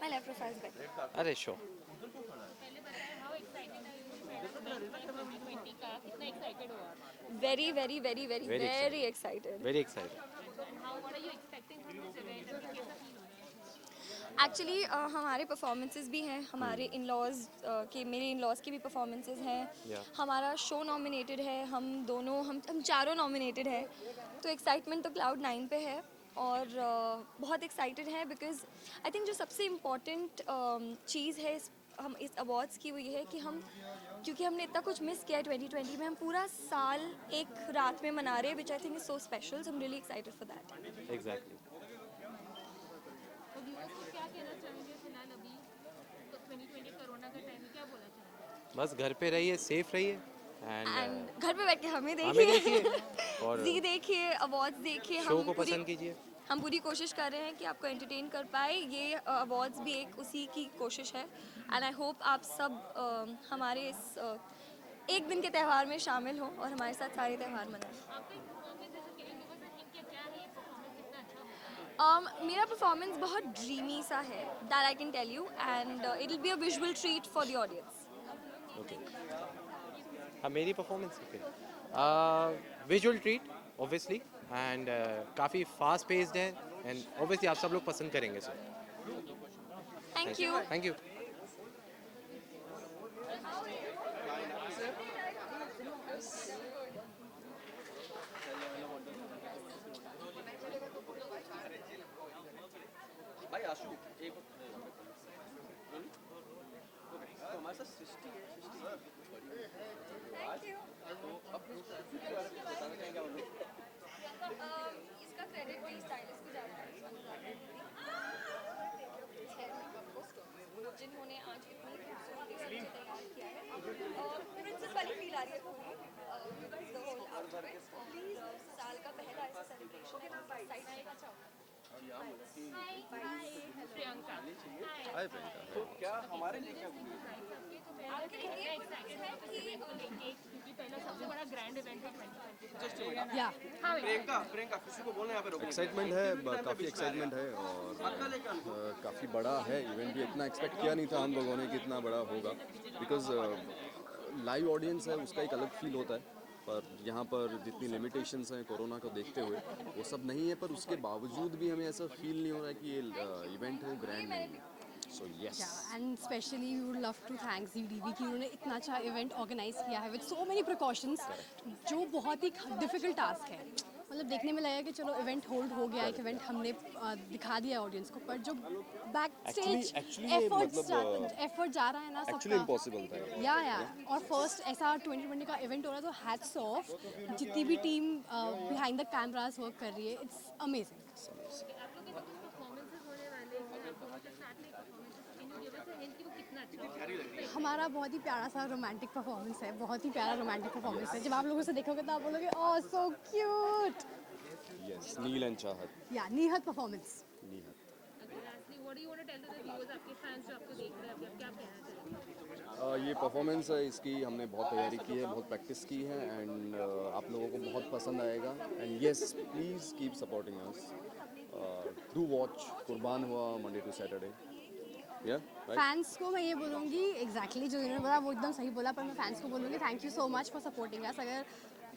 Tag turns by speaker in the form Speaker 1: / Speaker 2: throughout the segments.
Speaker 1: My left profile is better.
Speaker 2: अरे show
Speaker 1: Very, very, very, very,
Speaker 2: Very
Speaker 1: very
Speaker 2: excited.
Speaker 1: excited.
Speaker 2: Very excited.
Speaker 1: Actually हमारे performances भी हैं, हमारे in-laws के, मेरे इन-लॉज की भी परफॉर्मेंसेस हैं.
Speaker 2: Yeah.
Speaker 1: हमारा शो नॉमिनेटेड है, हम दोनों हम चारों नॉमिनेटेड हैं. तो एक्साइटमेंट तो क्लाउड 9 पे है और बहुत एक्साइटेड है बिकॉज आई थिंक जो सबसे इम्पॉर्टेंट चीज़ है हम इस अवार्ड्स की वो ये है कि हम, क्योंकि हमने इतना कुछ मिस किया है 2020 में, हम पूरा साल एक रात में मना रहे हैं, which I think is so special. So I am really excited for that.
Speaker 2: Exactly. बस घर पे रहिए, सेफ रहिए
Speaker 1: एंड घर पे बैठ के हमें
Speaker 2: हमें
Speaker 1: देखिए,
Speaker 2: देखिए और
Speaker 1: जी देखिए, अवार्ड्स देखिए.
Speaker 2: शो को पसंद कीजिए.
Speaker 1: हम पूरी कोशिश कर रहे हैं कि आपको एंटरटेन कर पाए. ये अवार्ड्स भी एक उसी की कोशिश है. एंड आई होप आप सब हमारे इस एक दिन के त्यौहार में शामिल हों और हमारे साथ सारे त्यौहार मनाएं. मेरा परफॉर्मेंस बहुत ड्रीमी सा है, that I can tell you, and it will be a visual treat for the audience.
Speaker 2: Okay. हाँ मेरी performance visual treat obviously and काफ़ी फास्ट पेस्ड है एंड ऑब्वियसली आप सब लोग पसंद करेंगे sir.
Speaker 1: Thank you.
Speaker 2: Thank you.
Speaker 3: भाई आशु एक तो हमारे साथ सृष्टि है.
Speaker 1: Thank you.
Speaker 3: तो अब बताना चाहेंगे आप लोग.
Speaker 1: इसका क्रेडिट भी स्टाइलिस्ट को जाता है, जिन्होंने आज इतनी खूबसूरती से मुझे तैयार किया है. प्रिंसेस वाली फील आ रही है पूरी. प्लीज साल का पहला ऐसा सेलिब्रेशन है, साइड में अच्छा होगा. प्रियंका.
Speaker 2: हाय प्रियंका.
Speaker 3: तो क्या हमारे लिए क्या
Speaker 1: आपके लिए ये एक्साइटेड है कि
Speaker 3: प्रियंका किसी को बोलना यहाँ पे रोकना.
Speaker 4: एक्साइटमेंट है, काफ़ी एक्साइटमेंट है और काफ़ी बड़ा है इवेंट. भी इतना एक्सपेक्ट किया नहीं था हम लोगों ने कि इतना बड़ा होगा, बिकॉज लाइव ऑडियंस है उसका एक अलग फील होता है. पर यहाँ पर जितनी लिमिटेशंस हैं कोरोना को देखते हुए वो सब नहीं है, पर उसके बावजूद भी हमें ऐसा फील नहीं हो रहा है कि ये इवेंट है वो ग्रैंड नहीं है. So yes.
Speaker 5: And specially we would love to thank ZDV कि उन्होंने इतना अच्छा इवेंट ऑर्गेनाइज किया है विद सो मेनी प्रिकॉशंस, जो बहुत ही डिफिकल्ट टास्क है. मतलब देखने में लगेगा कि चलो इवेंट होल्ड हो गया, एक इवेंट हमने दिखा दिया ऑडियंस को, पर जो बैक स्टेज एफर्ट जा रहा है ना
Speaker 4: एक्चुअली
Speaker 5: सबका,
Speaker 4: इम्पॉसिबल था ये.
Speaker 5: या और फर्स्ट ऐसा 2020 का इवेंट हो रहा है, तो हैट्स ऑफ जितनी भी team behind the cameras work कर रही है. It's amazing. हमारा बहुत ही प्यारा सा रोमांटिक परफॉर्मेंस है, बहुत ही प्यारा रोमांटिक परफॉर्मेंस है. जब आप लोगों से देखोगे तो आप बोलोगे oh so cute.
Speaker 4: Yes. Neel and Chahat.
Speaker 5: या निहत परफॉर्मेंस.
Speaker 4: नीहत. ये परफॉर्मेंस है, इसकी हमने बहुत तैयारी की है, बहुत प्रैक्टिस की है एंड आप लोगों को बहुत पसंद आएगा. And yes please keep supporting us. Do watch. कुर्बान हुआ मंडे टू सैटरडे.
Speaker 5: फैंस को मैं ये बोलूँगी एग्जैक्टली जो इन्होंने बोला वो एकदम सही बोला, पर मैं फैंस को बोलूँगी thank you so much for supporting अस. अगर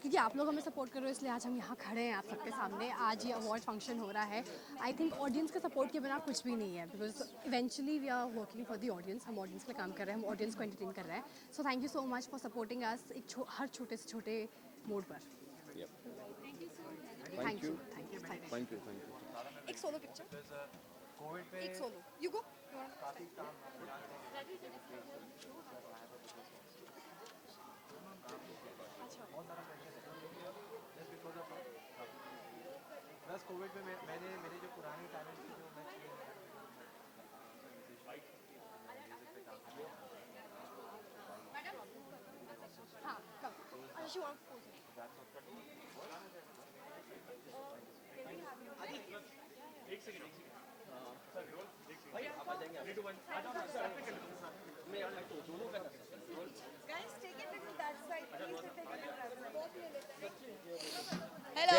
Speaker 5: क्योंकि आप लोग हमें सपोर्ट कर रहे हो इसलिए आज हम यहाँ खड़े हैं आप सबके सामने। आज ये अवार्ड फंक्शन हो रहा है। आई थिंक ऑडियंस के सपोर्ट के बिना कुछ भी नहीं है, because eventually we are working for the audience. हम ऑडियंस के लिए काम कर रहे हैं, हम ऑडियंस को एंटरटेन कर रहे हैं। So thank you so much for supporting us हर छोटे से छोटे मोड पर।
Speaker 4: Thank you
Speaker 5: thank you
Speaker 4: thank you thank you.
Speaker 5: एक सोलो पिक्चर, एक solo, you go.
Speaker 2: Plus covid में मैंने मेरे जो पुराने टैलेंट थे जो मैं
Speaker 5: हाँ कब
Speaker 6: हेलो।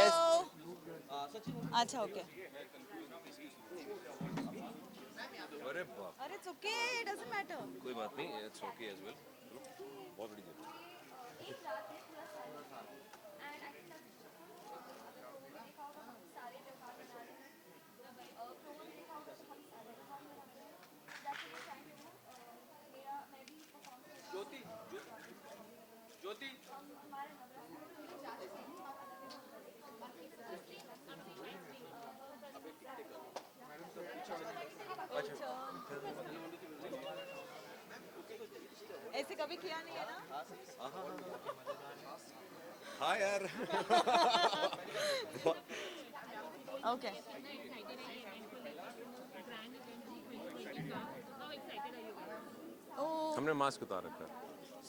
Speaker 6: अच्छा ओके।
Speaker 7: अरे बाप,
Speaker 6: अरे इट्स ओके, डजंट मैटर।
Speaker 7: कोई बात नहीं, इट्स ओके एज वेल। बहुत बड़ी जगह।
Speaker 3: ज्योति ज्योति
Speaker 6: ऐसे कभी किया नहीं है ना?
Speaker 7: हाँ यार।
Speaker 6: ओके।
Speaker 7: हमने मास्क उतार रखा है,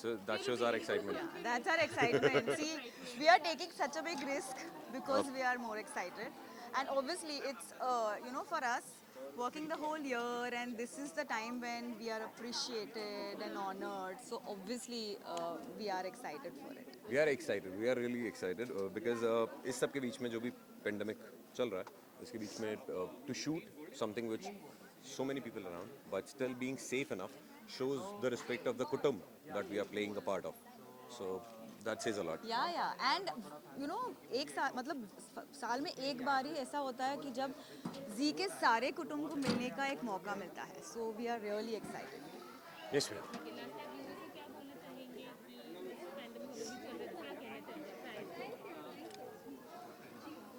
Speaker 7: so that shows our excitement.
Speaker 6: That's our excitement. See, we are taking such a big risk because we are more excited, and obviously it's for us working the whole year, and this is the time when we are appreciated and honored. So obviously we are excited for it.
Speaker 7: We are excited. We are really excited because इस सब के बीच में जो भी pandemic चल रहा है, इसके बीच में to shoot something which so many people around, but still being safe enough shows the respect of the kutum that we are playing a part of. So that says a lot.
Speaker 6: Yeah, and एक साल मतलब साल में एक बार ही ऐसा होता है कि जब जी के सारे कुटुंब को मिलने का एक मौका मिलता है. So we are really excited.
Speaker 7: Yes, ma'am.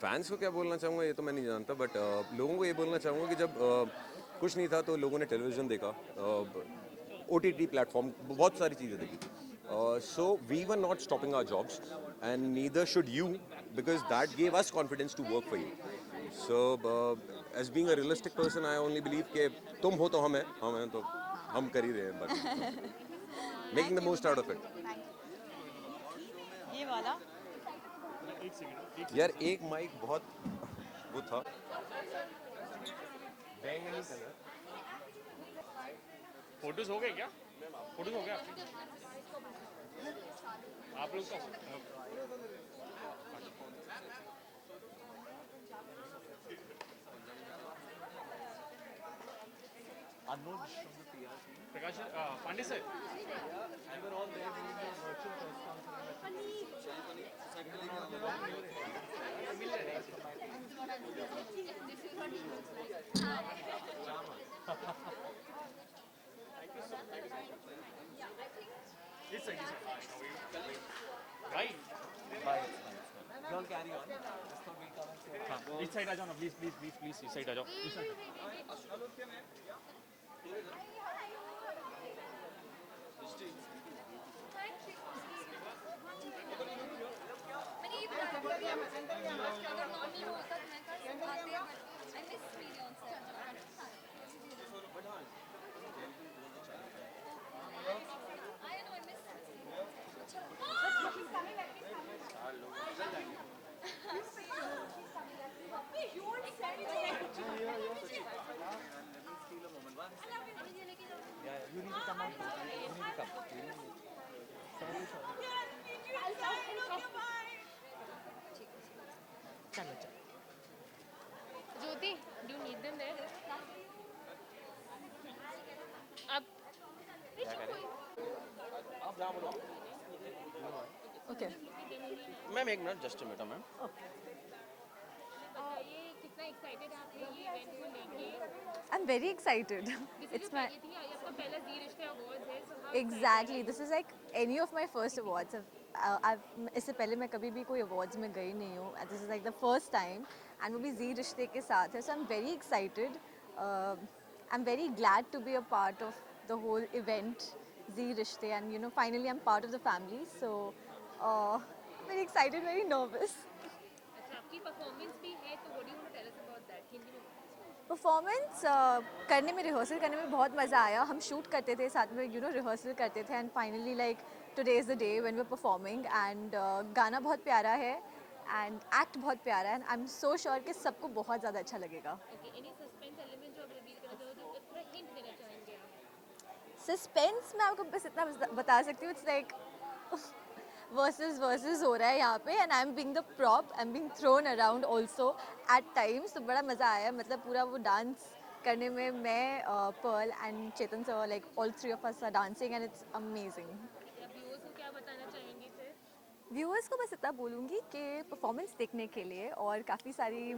Speaker 7: Fans को क्या बोलना चाहूँगा ये तो मैं नहीं जानता, बट लोगों को ये बोलना चाहूँगा कि जब कुछ नहीं था तो लोगों ने टेलीविज़न देखा, OTT प्लेटफॉर्म, बहुत सारी चीज़ें देखी. So we were not stopping our jobs and neither should you, because that gave us confidence to work for you. So as being a realistic person, I only believe कि तुम हो तो हम हैं तो हम कर ही रहे हैं, but making the most out of it.
Speaker 6: ये वाला
Speaker 7: यार एक माइक बहुत वो था.
Speaker 8: फोटोज हो गए क्या? फोटोज हो गया आप लोग का? Prakash Pandey sir, This side, right?
Speaker 2: Don't carry on. Just for me, come and say.
Speaker 8: हाँ, इस साइड आ जाओ ना, प्लीज प्लीज प्लीज प्लीज इस साइड आ जाओ. इस साइड
Speaker 1: मैंने ये बताया था कि अगर नॉर्मल होता तो मैं कर सिखाते, but I miss million sir. I know I miss.
Speaker 2: You need to come out. You need to come.
Speaker 9: Jyoti, do you need them there? अब
Speaker 2: आप जहाँ बोलो.
Speaker 6: Okay.
Speaker 3: मैम एक मिनट जस्ट मिनट मैम
Speaker 9: ये कितना एक्साइटेड आप हैं ये इवेंट को लेके?
Speaker 1: I'm very excited. It's my
Speaker 9: ये थी आपका पहला जी रिश्ते अवार्ड्स है, so how
Speaker 1: exactly. This is like any of my first awards. इससे पहले मैं कभी भी कोई awards में गई नहीं हूँ. And this is like the first time. And वो भी जी रिश्ते के साथ है. So I'm very excited. I'm very glad to be a part of the whole event, जी रिश्ते, and you know finally I'm part of the family. So very excited, very nervous.
Speaker 9: अच्छा आपकी performance भी है, तो what do you want to tell us about that? Hindi में
Speaker 1: performance करने में rehearsal करने में बहुत मज़ा आया. हम शूट करते थे साथ में, यू नो रिहर्सल करते थे, and finally like today is the day when we are performing. And गाना बहुत प्यारा है एंड एक्ट बहुत प्यारा है, and I am so sure कि सबको बहुत ज़्यादा अच्छा लगेगा.
Speaker 9: ओके, एनी सस्पेंस एलिमेंट जो आप रिवील करना चाहो तो थोड़ा हिंट देना चाहेंगे आप?
Speaker 1: सस्पेंस मैं आपको बस इतना बता सकती हूँ, इट्स लाइक वर्सेस हो रहा है यहाँ पे, and I am being the prop, I am being throne around also eight times. तो बड़ा मज़ा आया, मतलब पूरा वो डांस करने में. मैं Pearl and Chetan sir, like all three of us are dancing and it's amazing.
Speaker 9: आप व्यूअर्स को क्या बताना चाहेंगे फिर?
Speaker 1: व्यूअर्स को बस इतना बोलूँगी कि परफॉर्मेंस देखने के लिए और काफ़ी सारी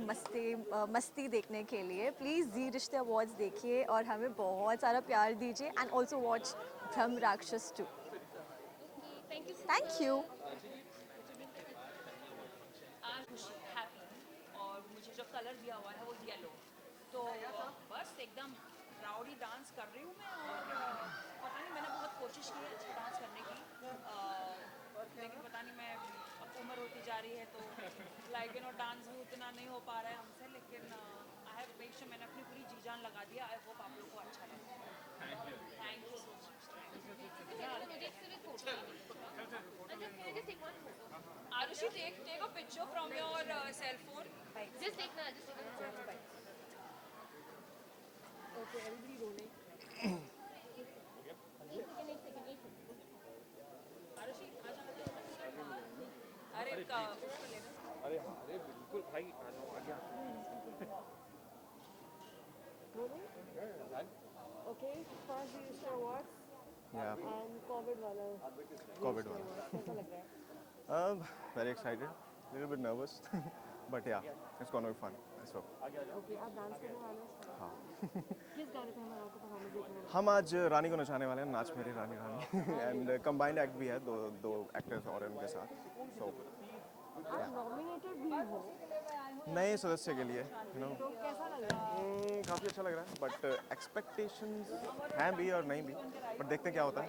Speaker 1: मस्ती देखने के लिए प्लीज़ जी रिश्ते अवार्ड्स देखिए और हमें बहुत सारा प्यार दीजिए. एंड ऑल्सो वॉच ब्रह्म राक्षस 2.
Speaker 9: Thank you.
Speaker 1: Thank you.
Speaker 10: आज हैप्पी, और मुझे जो कलर दिया हुआ है वो येलो. तो बस एकदम राउडी डांस कर रही हूँ मैं. और पता नहीं, मैंने बहुत कोशिश की है अच्छा डांस करने की, लेकिन पता नहीं, मैं अब उम्र होती जा रही है तो लाइक यू नो डांस भी उतना नहीं हो पा रहा है हमसे. लेकिन आई हैव मेक श्योर मैंने अपनी पूरी जी जान लगा दिया. आई होप आप लोग को अच्छा लगे. Thank you so much. Arushi, take a picture from your cell phone.
Speaker 9: Just take na, just take na.
Speaker 5: Okay, everybody rolling.
Speaker 9: एक सेकंड.
Speaker 10: आरुषि अरे
Speaker 8: अरे बिल्कुल भाई, आ जाओ, आ गया.
Speaker 5: Okay, first you share awards
Speaker 11: Yeah,
Speaker 5: and COVID वाला.
Speaker 11: COVID one.
Speaker 5: कैसा लग रहा है?
Speaker 11: Very excited, little bit nervous, but yeah, it's gonna be fun. So,
Speaker 5: Okay, आप डांस करने वाले हो?
Speaker 11: हाँ.
Speaker 5: किस गाने पे हमारा आपको परफॉर्मेंस देखने वाला?
Speaker 11: हम आज रानी को नचाने वाले हैं, नाच मेरी रानी रानी, एंड कम्बाइंड एक्ट भी है, दो एक्टर्स और उनके साथ. So,
Speaker 5: आप नॉमिनेटेड भी हो,
Speaker 11: नए सदस्य के लिए, you know,
Speaker 5: तो कैसा लग रहा है?
Speaker 11: काफ़ी अच्छा लग रहा है, बट एक्सपेक्टेशंस हैं भी और नहीं भी, बट देखते हैं क्या होता है.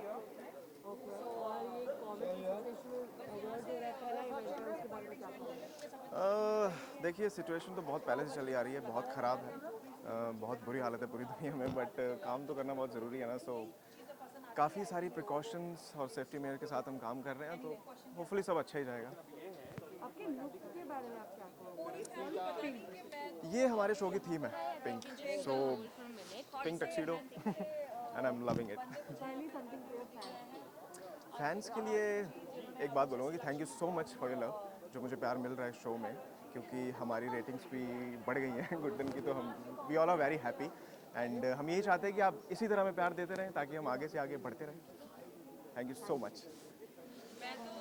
Speaker 5: Okay, और ये कोविड सिचुएशन में अवार्ड जो रहता है ना इवेंट में, उसके बारे में क्या कहोगे?
Speaker 11: देखिए, सिचुएशन तो बहुत पहले से चली आ रही है, बहुत ख़राब है, बहुत बुरी हालत है पूरी दुनिया में, बट काम तो करना बहुत ज़रूरी है ना. सो काफ़ी सारी प्रिकॉशंस और सेफ्टी मेजर के साथ हम काम कर रहे हैं, तो होपफुली सब अच्छा ही जाएगा.
Speaker 5: आपके लुक के बारे में आप क्या कहोगे?
Speaker 11: ये हमारे शो की थीम है, pink. So pink tuxedo and I am loving it.
Speaker 5: Tell me something to your fans.
Speaker 11: Fans के लिए एक बात बोलूँगा कि thank you so much for your love, जो मुझे प्यार मिल रहा है शो में, क्योंकि हमारी रेटिंग्स भी बढ़ गई हैं गुड दिन की. तो हम we all are very happy, and हम यही चाहते हैं कि आप इसी तरह में प्यार देते रहें ताकि हम आगे से आगे बढ़ते रहें. Thank you so much.
Speaker 10: मैं तो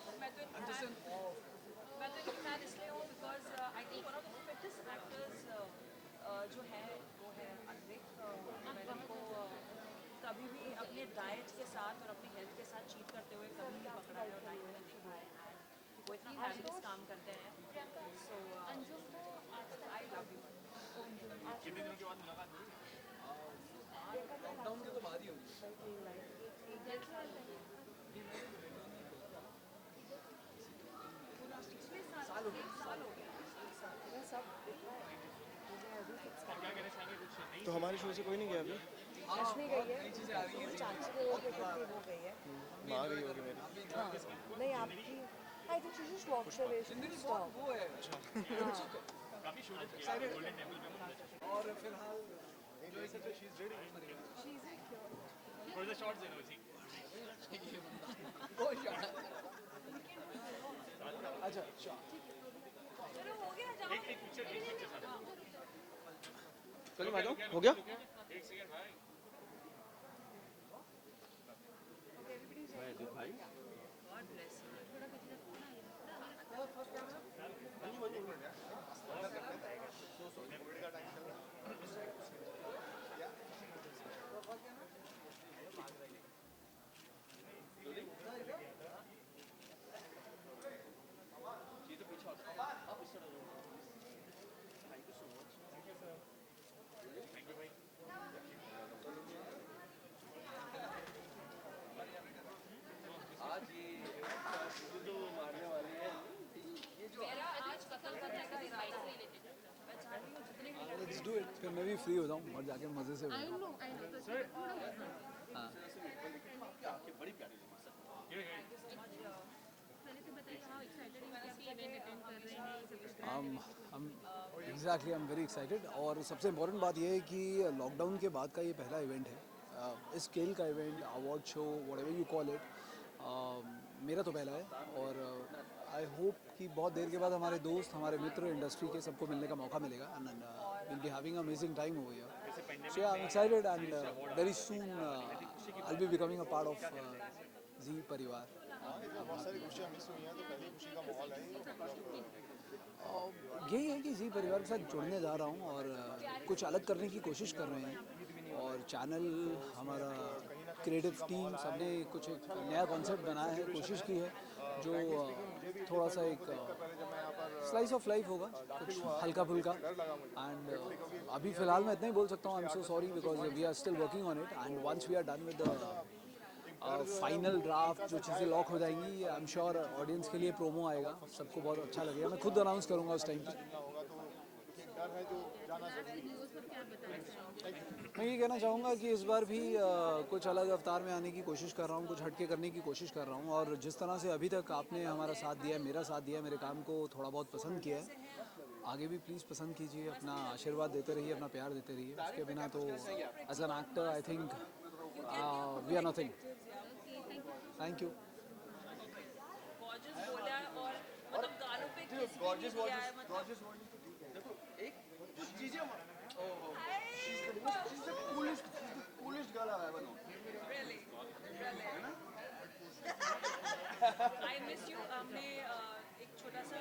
Speaker 10: फैन इसलिए हूँ because I think one of the fittest actors जो है वो है अद्विक. मैंने उनको कभी भी अपने डाइट के साथ और अपनी हेल्थ के साथ चीट करते हुए कभी नहीं पकड़ा है और ना ही मैंने देखा है. एंड वो इतना फैमिलीज काम करते हैं. सो आई लव यू.
Speaker 8: कितने दिनों के बाद मुलाकात हुई?
Speaker 3: लॉकडाउन के तो बाद ही होगी. साल हो गया.
Speaker 8: क्या कहना चाहेंगे? कुछ नहीं.
Speaker 11: तो हमारे शो से कोई नहीं गया अभी?
Speaker 5: रश्मि गई है,
Speaker 3: नई चीज़ें आ रही हैं.
Speaker 5: चाची के रोल पे करती वो गई है.
Speaker 11: माँ गई होगी मेरी.
Speaker 5: हाँ, नहीं आपकी. I think she just walks away. She didn't stop.
Speaker 3: वो है.
Speaker 8: काफी शूट किया गोल्डन टेम्पल में.
Speaker 3: और फिलहाल जो इसे तो शी इज रेडी.
Speaker 8: थोड़ा सा शॉर्ट्स देना उसी.
Speaker 3: बहुत शानदार. अच्छा शॉट.
Speaker 8: एक पिक्चर साथ.
Speaker 3: चलो मैं हो गया.
Speaker 8: एक सेकंड भाई.
Speaker 3: भाई
Speaker 10: गॉड ब्लेस. थोड़ा कुछ मेरा आज कतल करने का इरादा नहीं लेते मैं चाह रही हूँ जितने भी
Speaker 3: लेट्स डू इट, फिर मैं भी फ्री हो जाऊँ और जाके मज़े से
Speaker 9: आई नो
Speaker 3: हाँ
Speaker 9: पहले तो बताइए हाउ एक्साइटेड यू आर कि इवेंट अटेंड कर रहे हैं सब कुछ
Speaker 3: हम exactly I am very excited. और सबसे इम्पोर्टेंट बात यह है कि लॉकडाउन के बाद का ये पहला इवेंट है, इस स्केल का event, award show, whatever you call it, मेरा तो पहला है। और आई होप कि बहुत देर के बाद हमारे दोस्त, हमारे मित्र, इंडस्ट्री के सबको मिलने का मौका मिलेगा and will be having amazing time over here. So I am excited and very soon I will be becoming a part of Zee परिवार।
Speaker 11: बहुत सारी खुशियाँ मिस हुई हैं, तो पहली खुशी का माहौल है।
Speaker 3: यही है कि जी परिवार के साथ जुड़ने जा रहा हूँ और कुछ अलग करने की कोशिश कर रहे हैं। और चैनल, हमारा क्रिएटिव टीम, सबने कुछ एक नया कॉन्सेप्ट बनाया है, कोशिश की है जो थोड़ा सा एक स्लाइस ऑफ लाइफ होगा, कुछ हल्का फुल्का। एंड अभी फ़िलहाल मैं इतना ही बोल सकता हूँ, I am so sorry because we are still working on it and once we are done with final draft, जो चीज़ें लॉक हो जाएंगी, आई एम श्योर ऑडियंस के लिए प्रोमो आएगा, सबको बहुत अच्छा लगेगा। मैं खुद अनाउंस करूँगा उस टाइम पर। मैं ये कहना चाहूँगा कि इस बार भी कुछ अलग अवतार में आने की कोशिश कर रहा हूँ, कुछ हटके करने की कोशिश कर रहा हूँ। और जिस तरह से अभी तक आपने हमारा साथ दिया है, मेरा साथ दिया है, मेरे काम को थोड़ा बहुत पसंद किया है, आगे भी प्लीज़ पसंद कीजिए, अपना आशीर्वाद देते रहिए, अपना प्यार देते रहिए। उसके बिना तो as an actor I think we are nothing. Thank you.
Speaker 10: Gorgeous बोला और मतलब गालों पे किस भी किया है मतलब आई मिस यू। हमने एक छोटा सा